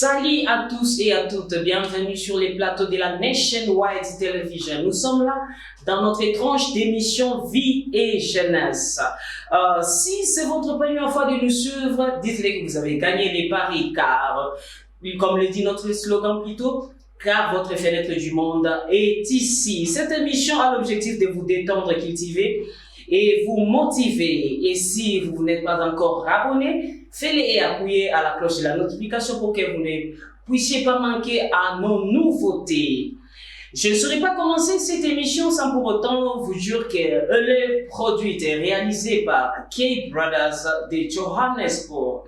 Salut à tous et à toutes, bienvenue sur les plateaux de la Nationwide Television. Nous sommes là dans notre tranche d'émission Vie et Jeunesse. Si c'est votre première fois de nous suivre, dites-les que vous avez gagné les paris car, comme le dit notre slogan plutôt, car votre fenêtre du monde est ici. Cette émission a l'objectif de vous détendre, cultiver et vous motiver. Et si vous n'êtes pas encore abonné, faites-le et appuyez à la cloche de la notification pour que vous ne puissiez pas manquer à nos nouveautés. Je ne saurais pas commencer cette émission sans pour autant vous dire qu'elle est produite et réalisée par K Brothers de Johannesburg.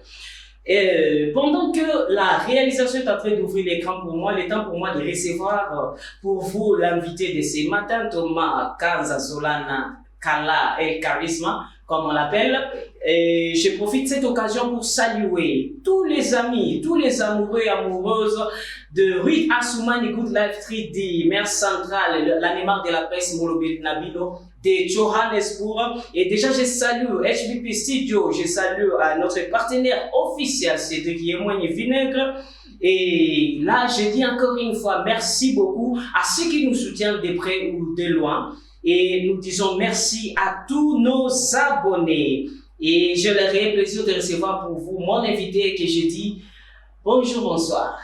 Pendant que la réalisation est en train d'ouvrir l'écran pour moi, il est temps pour moi de recevoir pour vous l'invité de ce matin, Thomas Kanza Zolana Kala El Charisma, comme on l'appelle. Et je profite de cette occasion pour saluer tous les amis, tous les amoureux et amoureuses de Ruth Assoumani Good Life 3D, Mère Centrale, l'animal de la presse Molobet Nabilo de Johannesburg. Et déjà, je salue HBP Studio, je salue notre partenaire officiel, Cédric Yemoigne Vinaigre. Et là, je dis encore une fois, merci beaucoup à ceux qui nous soutiennent de près ou de loin. Et nous disons merci à tous nos abonnés. Et je leur ai plaisir de recevoir pour vous mon invité que je dis bonjour, bonsoir.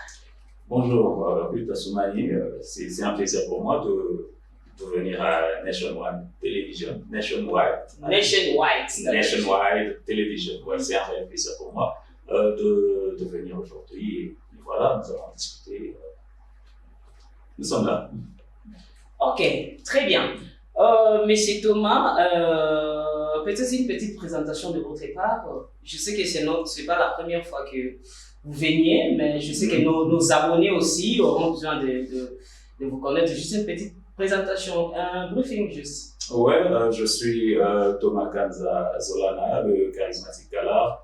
Bonjour, Ruth Assoumani. C'est un plaisir pour moi de venir à Nationwide Television. Nationwide Television. Ouais, c'est un vrai plaisir pour moi de venir aujourd'hui. Et voilà, nous allons discuter. Nous sommes là. Ok, très bien. Monsieur Thomas, peut-être une petite présentation de votre part. Je sais que c'est pas la première fois que vous veniez, mais je sais que nos abonnés aussi auront besoin de vous connaître. Juste une petite présentation, un briefing juste. Ouais, je suis Thomas Kanza Zolana, le charismatique Kala,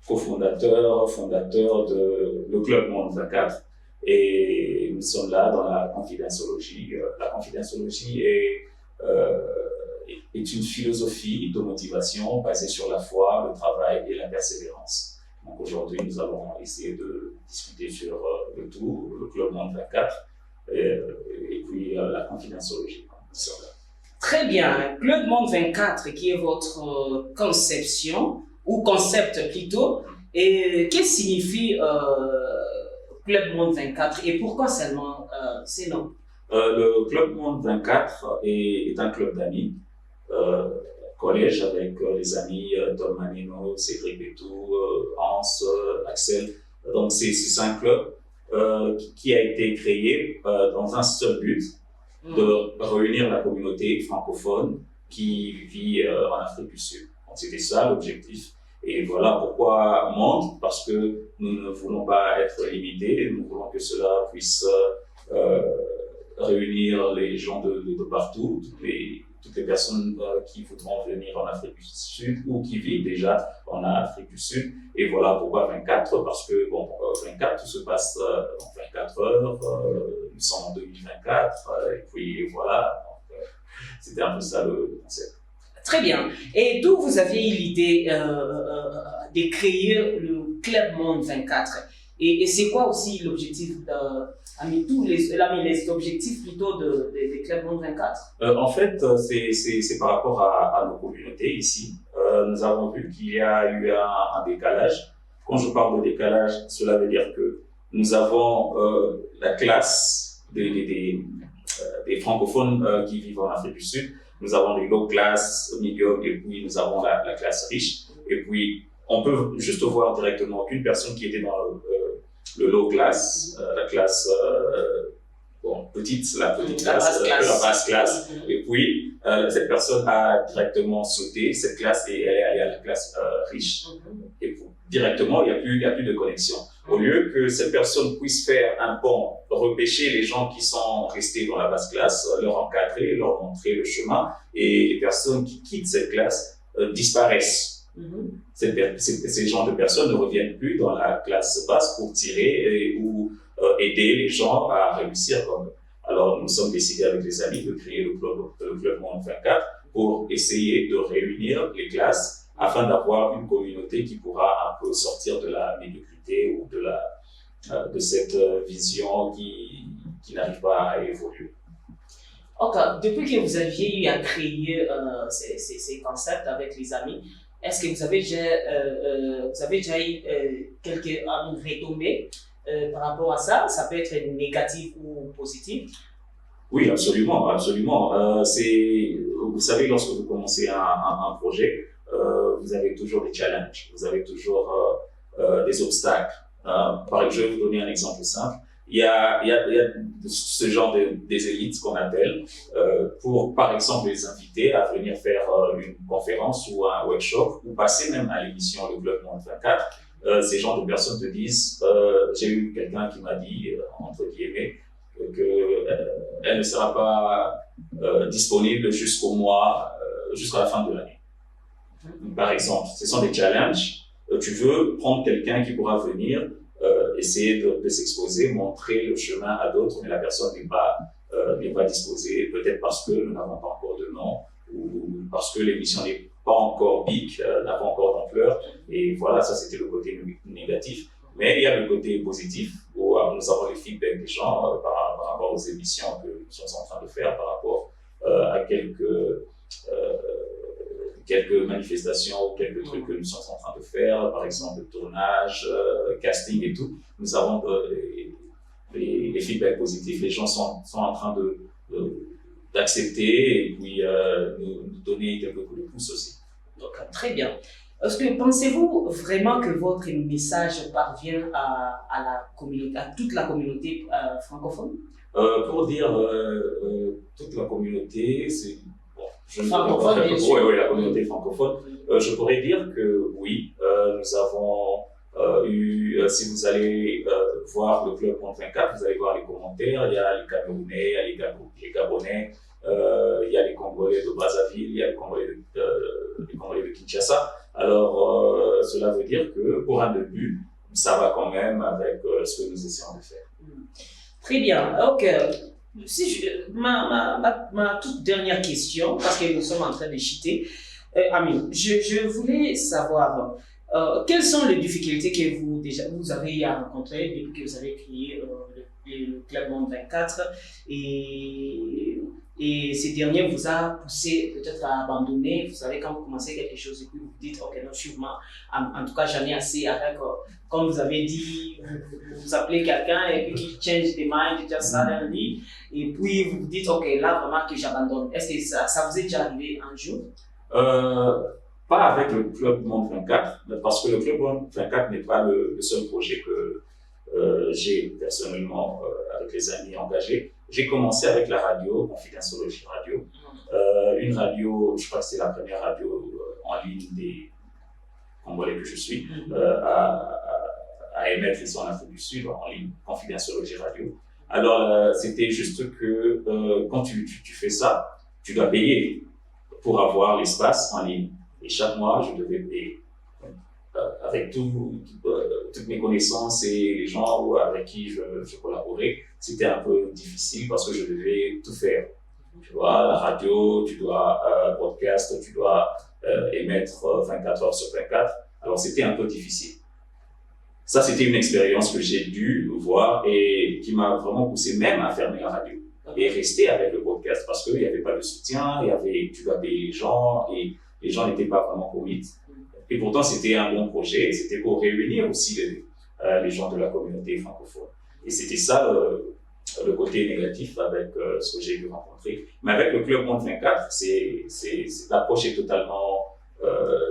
fondateur de le Club Monde 24. Et nous sommes là dans la confidentiologie. La confidentiologie est une philosophie de motivation basée sur la foi, le travail et la persévérance. Donc aujourd'hui, nous allons essayer de discuter sur le tout, le Club Monde 24 et puis la confidentiologie. Très bien. Club Monde 24, qui est votre conception, ou concept plutôt, et qu'est-ce que signifie Club Monde 24 et pourquoi seulement ces noms? Le Club Monde 24 est un club d'amis, collège avec les amis Tom Manino, Cédric Betou, Hans, Axel. Donc c'est un club qui a été créé dans un seul but, de réunir la communauté francophone qui vit en Afrique du Sud. Donc c'était ça l'objectif. Et voilà pourquoi monde, parce que nous ne voulons pas être limités, nous voulons que cela puisse réunir les gens de partout, toutes les personnes qui voudront venir en Afrique du Sud ou qui vivent déjà en Afrique du Sud. Et voilà pourquoi 24, parce que 24, tout se passe en 24 heures, nous sommes en 2024, et puis voilà, c'était un peu ça le concept. Très bien. Et d'où vous aviez eu l'idée de créer le Club Monde 24? Et c'est quoi aussi l'objectif, les objectifs plutôt de Club Monde 24? En fait, c'est par rapport à nos communautés ici. Nous avons vu qu'il y a eu un décalage. Quand je parle de décalage, cela veut dire que nous avons la classe des francophones qui vivent en Afrique du Sud. Nous avons les low class, medium, et puis nous avons la classe riche. Et puis, on peut juste voir directement qu'une personne qui était dans le low class, la classe la basse classe. Et puis, cette personne a directement sauté cette classe et elle est allée à la classe riche. Et puis, directement, il n'y a plus de connexion. Au lieu que cette personne puisse faire un pont, repêcher les gens qui sont restés dans la basse classe, leur encadrer, leur montrer le chemin, et les personnes qui quittent cette classe disparaissent. Ces genres de personnes ne reviennent plus dans la classe basse pour tirer ou aider les gens à réussir comme eux. Alors, nous sommes décidés avec les amis de créer le Club Monde 24 pour essayer de réunir les classes afin d'avoir une communauté qui pourra un peu sortir de la médiocrité ou de cette vision qui n'arrive pas à évoluer. Ok, depuis que vous aviez eu à créer ces concepts avec les amis, est-ce que vous avez déjà eu quelques retombées par rapport à ça? Ça peut être négatif ou positif? Oui, absolument, absolument. Vous savez, lorsque vous commencez un projet, vous avez toujours des challenges, vous avez toujours des obstacles. Je vais vous donner un exemple simple. Il y a ce genre des élites qu'on appelle pour, par exemple, les inviter à venir faire une conférence ou un workshop ou passer même à l'émission Le Club Monde 24. Ces genres de personnes te disent j'ai eu quelqu'un qui m'a dit, entre guillemets, qu'elle ne sera pas disponible jusqu'à la fin de l'année. Par exemple, ce sont des challenges. Tu veux prendre quelqu'un qui pourra venir essayer de s'exposer, montrer le chemin à d'autres, mais la personne n'est pas disposée, peut-être parce que nous n'avons pas encore de nom, ou parce que l'émission n'est pas encore big, n'a pas encore d'ampleur, et voilà, ça c'était le côté négatif. Mais il y a le côté positif, où nous avons les feedbacks des gens par rapport aux émissions que nous sommes en train de faire, par rapport à quelques manifestations ou quelques trucs que nous sommes en train de faire, par exemple le tournage, casting et tout. Nous avons les feedbacks positifs, les gens sont en train d'accepter et puis nous donner quelques coups de pouce aussi. Donc, très bien. Est-ce que pensez-vous vraiment que votre message parvient à la communauté, à toute la communauté francophone? Pour dire toute la communauté, c'est francophone, bien sûr. Oui, la communauté francophone. Je pourrais dire que oui, nous avons si vous allez voir le Club Monde 24, vous allez voir les commentaires, il y a les Camerounais, il y a les Gabonais, il y a les Congolais de Brazzaville, il y a les Congolais de Kinshasa. Alors, cela veut dire que pour un début, ça va quand même avec ce que nous essayons de faire. Très bien, ok. Ma toute dernière question, parce que nous sommes en train de chiter, Amine, je voulais savoir quelles sont les difficultés que vous avez à rencontrer depuis que vous avez créé le Club Monde 24 et ces derniers vous a poussé peut-être à abandonner. Vous savez, quand vous commencez quelque chose et puis vous dites, ok, non, sûrement, en tout cas, j'en ai assez avec, comme vous avez dit, vous appelez quelqu'un et puis qui change de mind, just suddenly, et puis vous vous dites, ok, là, vraiment que j'abandonne. Est-ce que ça vous est déjà arrivé un jour? Pas avec le Club Monde 24, parce que le Club Monde 24 n'est pas le seul projet que j'ai personnellement avec les amis engagés. J'ai commencé avec la radio, Confidentiologie Radio, une radio, je crois que c'est la première radio en ligne des Congolais que je suis, à émettre ici en Afrique du Sud, en ligne, Confidentiologie Radio. Alors, c'était juste que quand tu fais ça, tu dois payer pour avoir l'espace en ligne. Et chaque mois, je devais payer. Avec toutes mes connaissances et les gens avec qui je collaborais, c'était un peu difficile parce que je devais tout faire. Tu vois, la radio, tu dois podcast, tu dois émettre 24 heures sur 24. Alors, c'était un peu difficile. Ça, c'était une expérience que j'ai dû voir et qui m'a vraiment poussé même à fermer la radio et rester avec le podcast parce qu'il n'y avait pas de soutien, tu dois payer les gens et les gens n'étaient pas vraiment commit. Et pourtant, c'était un bon projet et c'était pour réunir aussi les gens de la communauté francophone. Et c'était ça le côté négatif avec ce que j'ai pu rencontrer. Mais avec le Club Monde 24, l'approche est totalement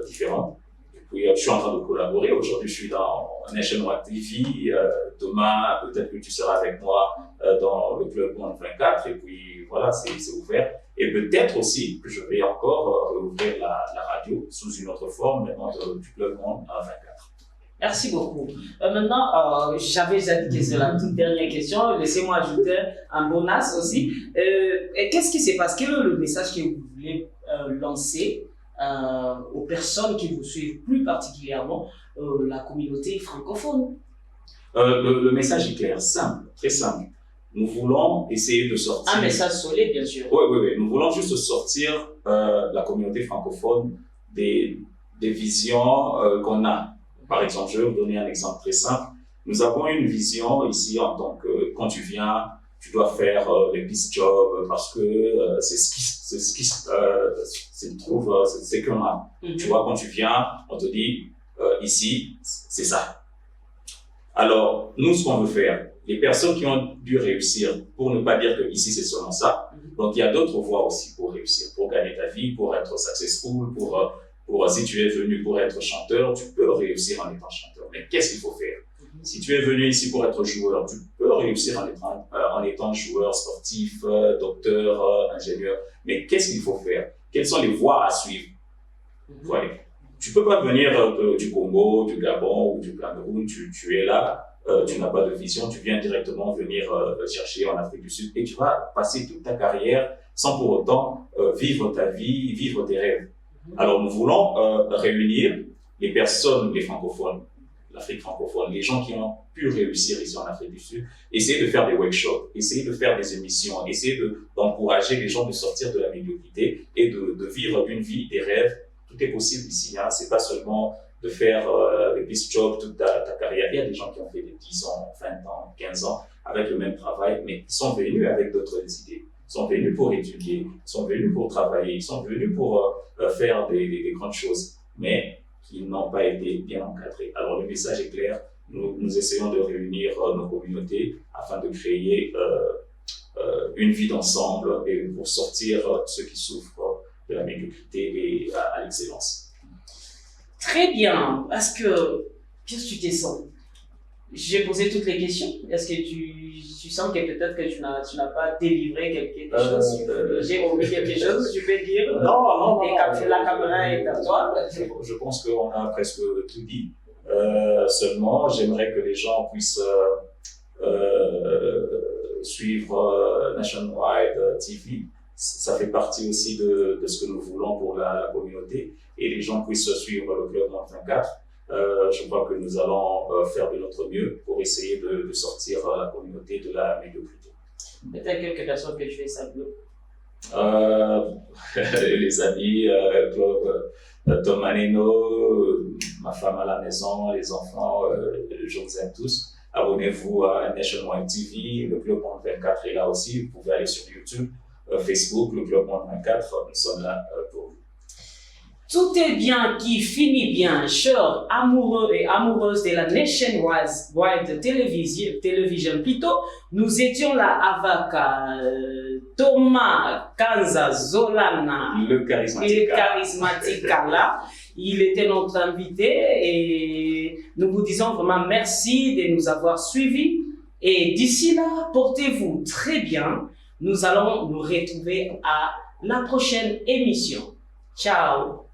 différente. Et puis, je suis en train de collaborer. Aujourd'hui, je suis dans Nationwide TV. Demain, peut-être que tu seras avec moi dans le Club Monde 24. Et puis, voilà, c'est ouvert. Et peut-être aussi que je vais encore ouvrir la radio sous une autre forme, maintenant du Club Monde 24. Merci beaucoup. Maintenant, j'avais déjà dit que c'est la toute dernière question. Laissez-moi ajouter un bonus aussi. Qu'est-ce qui se passe? Quel est le message que vous voulez lancer aux personnes qui vous suivent, plus particulièrement la communauté francophone? Le message est clair, simple, très simple. Nous voulons essayer de sortir... Un message solide, bien sûr. Oui. Nous voulons juste sortir la communauté francophone des visions qu'on a Par exemple, je vais vous donner un exemple très simple. Nous avons une vision ici en tant que, quand tu viens, tu dois faire les peace jobs parce que c'est que l'on a. Tu vois, quand tu viens, on te dit, ici, c'est ça. Alors, nous, ce qu'on veut faire, les personnes qui ont dû réussir, pour ne pas dire que ici c'est seulement ça, donc il y a d'autres voies aussi pour réussir, pour gagner ta vie, pour être successful, pour si tu es venu pour être chanteur, tu peux réussir en étant chanteur. Mais qu'est-ce qu'il faut faire? Si tu es venu ici pour être joueur, tu peux réussir en étant joueur, sportif, docteur, ingénieur. Mais qu'est-ce qu'il faut faire? Quelles sont les voies à suivre? Voilà. Tu peux pas venir du Congo, du Gabon ou du Cameroun, tu es là, tu n'as pas de vision, tu viens directement venir chercher en Afrique du Sud et tu vas passer toute ta carrière sans pour autant vivre ta vie, vivre tes rêves. Alors nous voulons réunir les personnes, les francophones, l'Afrique francophone, les gens qui ont pu réussir ici en Afrique du Sud, essayer de faire des workshops, essayer de faire des émissions, essayer d'encourager les gens de sortir de la médiocrité et de vivre une vie des rêves. Tout est possible ici, hein. C'est pas seulement de faire des peace jobs toute ta carrière. Il y a des gens qui ont fait des 10 ans, 20 ans, 15 ans avec le même travail, mais ils sont venus avec d'autres idées. Ils sont venus pour étudier, ils sont venus pour travailler, ils sont venus pour faire des grandes choses, mais qui n'ont pas été bien encadrés. Alors le message est clair, nous essayons de réunir nos communautés afin de créer une vie d'ensemble et pour sortir ceux qui souffrent de la médiocrité et à l'excellence. Très bien. Qu'est-ce que tu te sens? J'ai posé toutes les questions. Est-ce que tu sens que peut-être que tu n'as pas délivré quelque chose? J'ai oublié quelque chose, tu peux dire? Non. Et la caméra est à toi. Je pense qu'on a presque tout dit. Seulement, j'aimerais que les gens puissent suivre Nationwide TV. Ça fait partie aussi de ce que nous voulons pour la communauté. Et les gens puissent suivre le Club Monde 24. Je crois que nous allons faire de notre mieux pour essayer de sortir la communauté de la médiocrité. Peut-être quelques personnes que je vais saluer. Les amis, Tom Maneno, ma femme à la maison, les enfants, je vous aime tous. Abonnez-vous à Nationwide TV, le Club Monde 24 est là aussi. Vous pouvez aller sur YouTube, Facebook, le Club Monde 24, nous sommes là pour vous. Tout est bien qui finit bien, chers amoureux et amoureuses de la Nationwide Television. Plutôt, nous étions là avec Thomas Kanza Zolana, le charismatique là. Il était notre invité et nous vous disons vraiment merci de nous avoir suivis. Et d'ici là, portez-vous très bien. Nous allons nous retrouver à la prochaine émission. Ciao!